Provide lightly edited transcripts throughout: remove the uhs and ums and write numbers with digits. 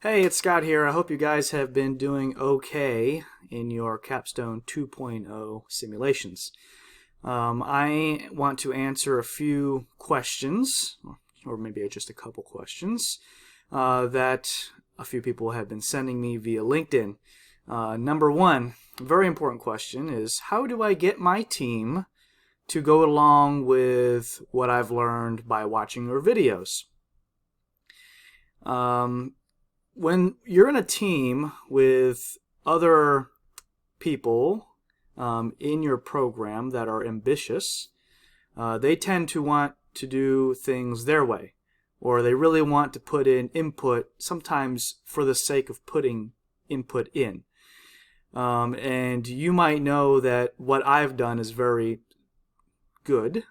Hey, it's Scott here. I hope you guys have been doing okay in your Capstone 2.0 simulations. I want to answer a few questions, or maybe just a couple questions, that a few people have been sending me via LinkedIn. Number one, very important question is, how do I get my team to go along with what I've learned by watching your videos? When you're in a team with other people in your program that are ambitious, they tend to want to do things their way, or they really want to put in input, sometimes for the sake of putting input in. And you might know that what I've done is very good,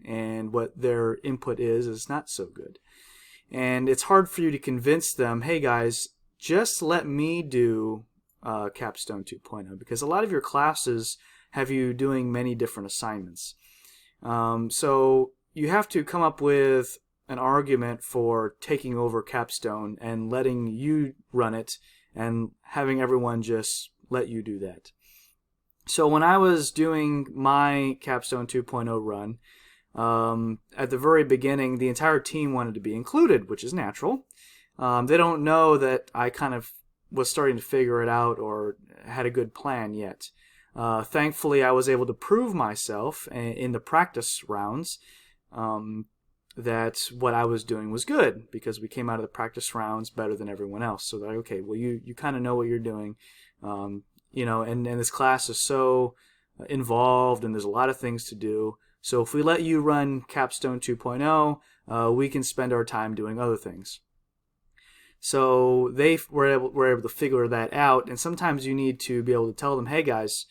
and what their input is not so good. And it's hard for you to convince them, hey guys, just let me do Capstone 2.0, because a lot of your classes have you doing many different assignments. So you have to come up with an argument for taking over Capstone and letting you run it and having everyone just let you do that. So when I was doing my Capstone 2.0 run, at the very beginning, the entire team wanted to be included, which is natural. They don't know that I kind of was starting to figure it out or had a good plan yet. Thankfully, I was able to prove myself in the practice rounds that what I was doing was good, because we came out of the practice rounds better than everyone else. So they're like, okay, well, you kind of know what you're doing, and this class is so involved and there's a lot of things to do. So if we let you run Capstone 2.0, we can spend our time doing other things. So they were able to figure that out, and sometimes you need to be able to tell them, hey guys,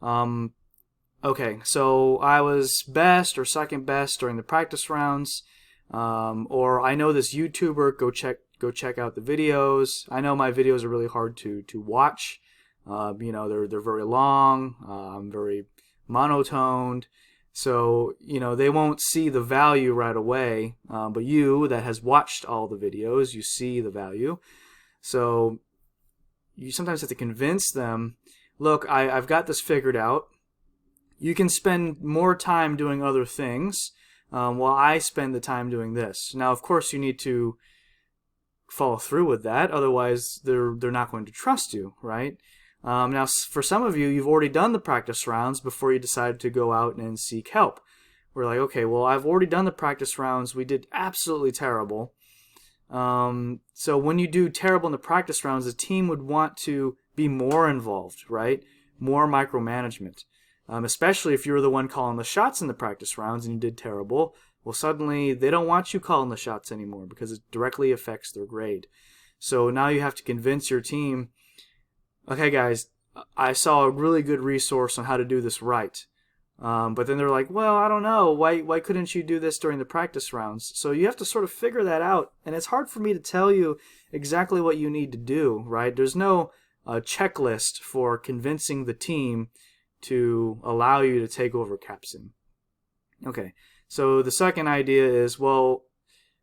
okay, so I was best or second best during the practice rounds, or I know this YouTuber, go check out the videos. I know my videos are really hard to watch. They're very long, very monotoned. So, they won't see the value right away, but you that has watched all the videos, you see the value. So you sometimes have to convince them, look, I've got this figured out. You can spend more time doing other things while I spend the time doing this. Now, of course, you need to follow through with that. Otherwise, they're not going to trust you, right? Now, for some of you, you've already done the practice rounds before you decided to go out and seek help. We're like, okay, well, I've already done the practice rounds. We did absolutely terrible. So when you do terrible in the practice rounds, the team would want to be more involved, right? More micromanagement. Especially if you were the one calling the shots in the practice rounds and you did terrible. Well, suddenly they don't want you calling the shots anymore because it directly affects their grade. So now you have to convince your team, okay, guys, I saw a really good resource on how to do this right. But then they're like, well, I don't know. Why couldn't you do this during the practice rounds? So you have to sort of figure that out. And it's hard for me to tell you exactly what you need to do, right? There's no checklist for convincing the team to allow you to take over Capstone. Okay, so the second idea is, well,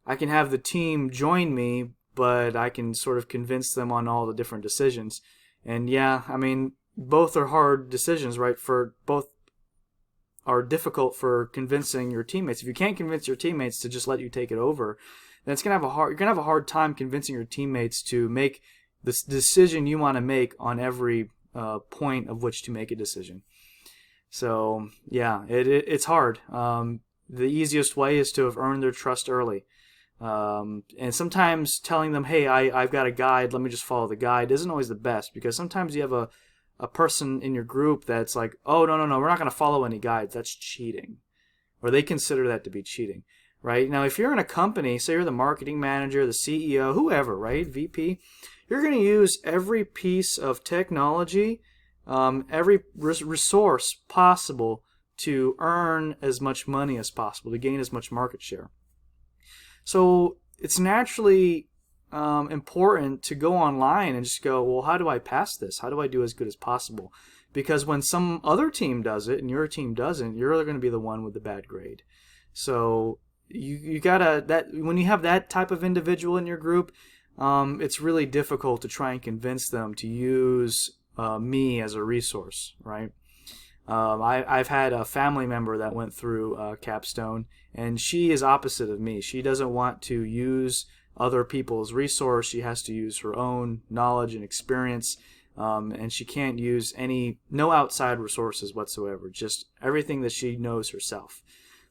I can have the team join me, but I can sort of convince them on all the different decisions. And yeah, I mean, both are hard decisions, right? Both are difficult for convincing your teammates. If you can't convince your teammates to just let you take it over, then you're gonna have a hard time convincing your teammates to make the decision you want to make on every point of which to make a decision. So yeah, it's hard. The easiest way is to have earned their trust early. And sometimes telling them, hey, I've got a guide, let me just follow the guide, isn't always the best, because sometimes you have a person in your group that's like, oh, no, we're not going to follow any guides, that's cheating. Or they consider that to be cheating, right? Now, if you're in a company, say you're the marketing manager, the CEO, whoever, right, VP, you're going to use every piece of technology, every resource possible to earn as much money as possible, to gain as much market share. So it's naturally important to go online and just go, well, how do I pass this? How do I do as good as possible? Because when some other team does it and your team doesn't, you're going to be the one with the bad grade. So you gotta, that when you have that type of individual in your group, it's really difficult to try and convince them to use me as a resource, right? I've had a family member that went through Capstone, and she is opposite of me. She doesn't want to use other people's resource. She has to use her own knowledge and experience, and she can't use no outside resources whatsoever. Just everything that she knows herself.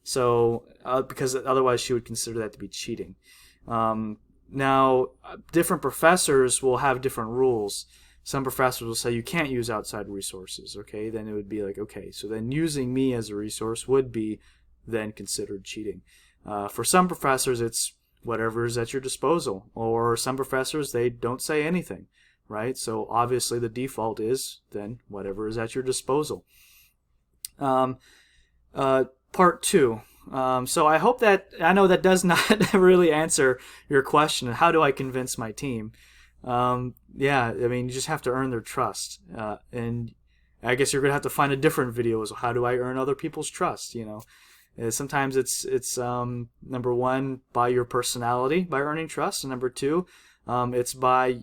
So, because otherwise she would consider that to be cheating. Now, different professors will have different rules. Some professors will say you can't use outside resources. Okay, then it would be like, okay, so then using me as a resource would be then considered cheating. For some professors, it's whatever is at your disposal, or some professors, they don't say anything, right? So obviously the default is then whatever is at your disposal. Part two. So I hope I know that does not really answer your question. How do I convince my team? Yeah, I mean, you just have to earn their trust. And I guess you're going to have to find a different video as how do I earn other people's trust, Sometimes it's number one, by your personality, by earning trust, and number two, it's by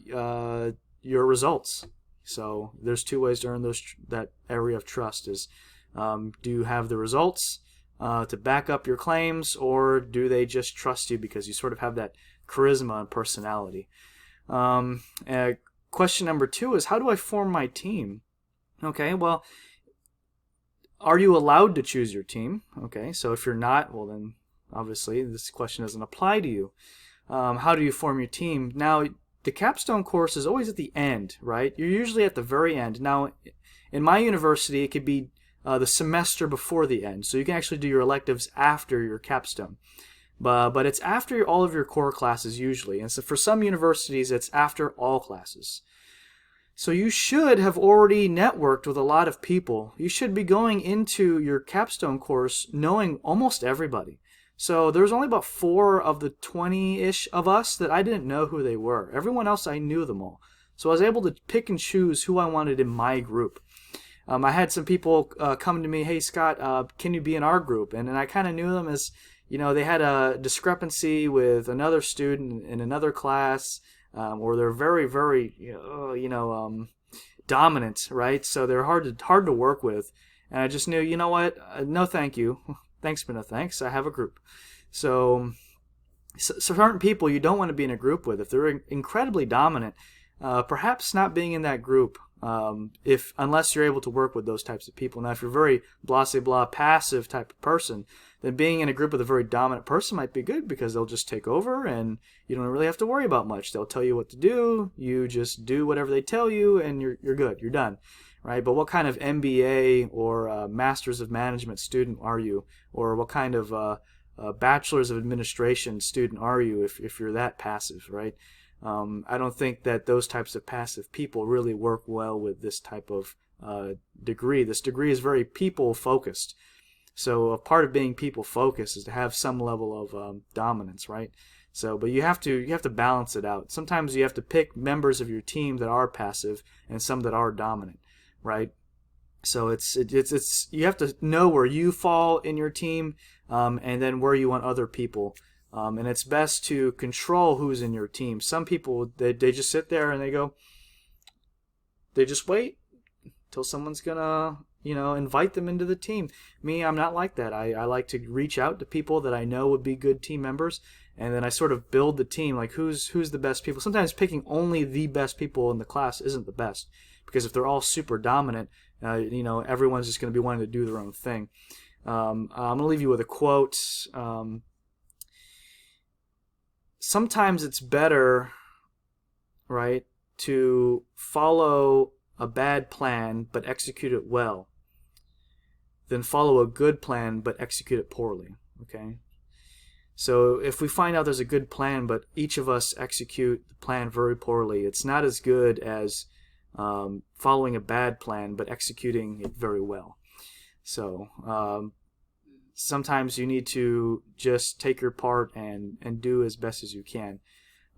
your results. So there's two ways to earn that area of trust is do you have the results to back up your claims, or do they just trust you because you sort of have that charisma and personality? Question number two is, how do I form my team? Okay, well, are you allowed to choose your team? Okay, so if you're not, well then obviously this question doesn't apply to you. How do you form your team? Now, the Capstone course is always at the end, right? You're usually at the very end. Now, in my university, it could be the semester before the end, so you can actually do your electives after your Capstone. But it's after all of your core classes usually, and so for some universities, it's after all classes. So you should have already networked with a lot of people. You should be going into your Capstone course knowing almost everybody. So there's only about 4 of the 20-ish of us that I didn't know who they were. Everyone else, I knew them all. So I was able to pick and choose who I wanted in my group. I had some people come to me, hey Scott, can you be in our group? And I kind of knew them as, they had a discrepancy with another student in another class, or they're very, very, dominant, right? So they're hard to work with. And I just knew, you know what? No, thank you. Thanks, but no thanks. I have a group. So certain people you don't want to be in a group with. If they're incredibly dominant, perhaps not being in that group, unless you're able to work with those types of people. Now, if you're very blah, blah, passive type of person, then being in a group with a very dominant person might be good because they'll just take over and you don't really have to worry about much. They'll tell you what to do. You just do whatever they tell you and you're good. You're done. Right? But what kind of MBA or Masters of Management student are you? Or what kind of Bachelor's of Administration student are you if you're that passive, right? I don't think that those types of passive people really work well with this type of degree. This degree is very people-focused. So a part of being people-focused is to have some level of dominance, right? So, but you have to balance it out. Sometimes you have to pick members of your team that are passive and some that are dominant, right? So it's you have to know where you fall in your team, and then where you want other people. And it's best to control who's in your team. Some people, they just sit there and they just wait till someone's gonna invite them into the team. Me, I'm not like that. I like to reach out to people that I know would be good team members, and then I sort of build the team, like who's the best people. Sometimes picking only the best people in the class isn't the best, because if they're all super dominant, everyone's just going to be wanting to do their own thing. I'm going to leave you with a quote. Sometimes it's better, right, to follow a bad plan but execute it well than follow a good plan but execute it poorly, okay? So if we find out there's a good plan but each of us execute the plan very poorly, it's not as good as following a bad plan but executing it very well. So sometimes you need to just take your part and do as best as you can.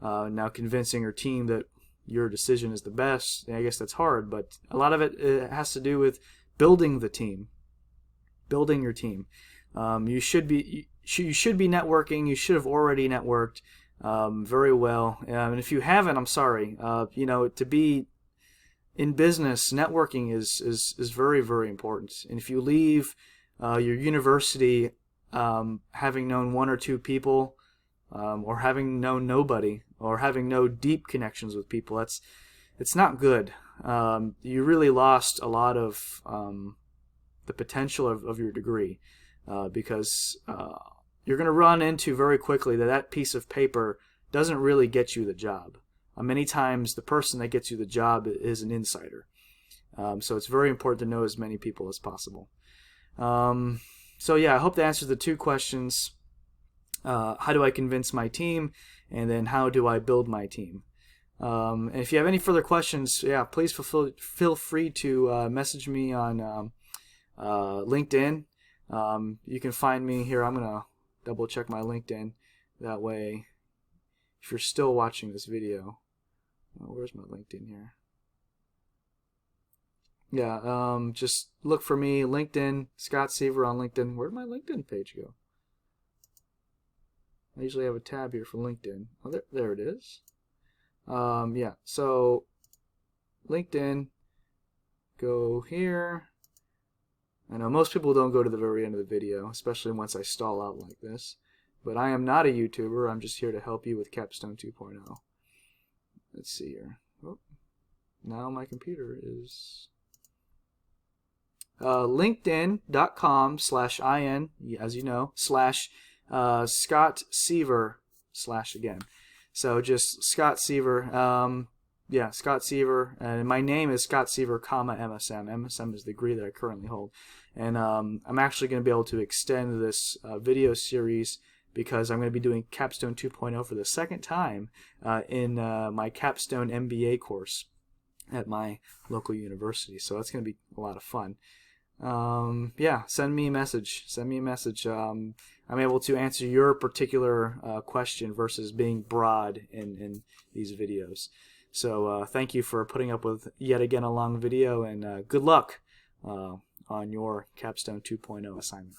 Now, convincing your team that your decision is the best, I guess that's hard, but a lot of it has to do with building the team, building your team. You should be networking. You should have already networked. very well. And if you haven't, I'm sorry. To be in business, networking is very, very important. And if you leave your university having known one or two people, or having known nobody, or having no deep connections with people, it's not good. You really lost a lot of the potential of your degree, because you're going to run into very quickly that piece of paper doesn't really get you the job. Many times the person that gets you the job is an insider. So it's very important to know as many people as possible. So yeah, I hope that answers the two questions. How do I convince my team? And then how do I build my team? And if you have any further questions, yeah, please feel free to message me on LinkedIn. You can find me here. I'm going to double check my LinkedIn. That way, if you're still watching this video, where's my LinkedIn here? Yeah, just look for me, LinkedIn, Scott Seaver on LinkedIn. Where'd my LinkedIn page go? I usually have a tab here for LinkedIn. Oh, there it is. Yeah, so LinkedIn, go here. I know most people don't go to the very end of the video, especially once I stall out like this. But I am not a YouTuber. I'm just here to help you with Capstone 2.0. Let's see here. Oh, now my computer is... LinkedIn.com/in, as you know, /Scott Seaver /again. So just Scott Seaver. Yeah, Scott Seaver, and my name is Scott Seaver, MSM. MSM is the degree that I currently hold, and I'm actually going to be able to extend this video series because I'm going to be doing Capstone 2.0 for the second time in my Capstone MBA course at my local university. So that's going to be a lot of fun. Yeah, send me a message. I'm able to answer your particular question versus being broad in these videos. So thank you for putting up with yet again a long video, and good luck on your Capstone 2.0 assignment.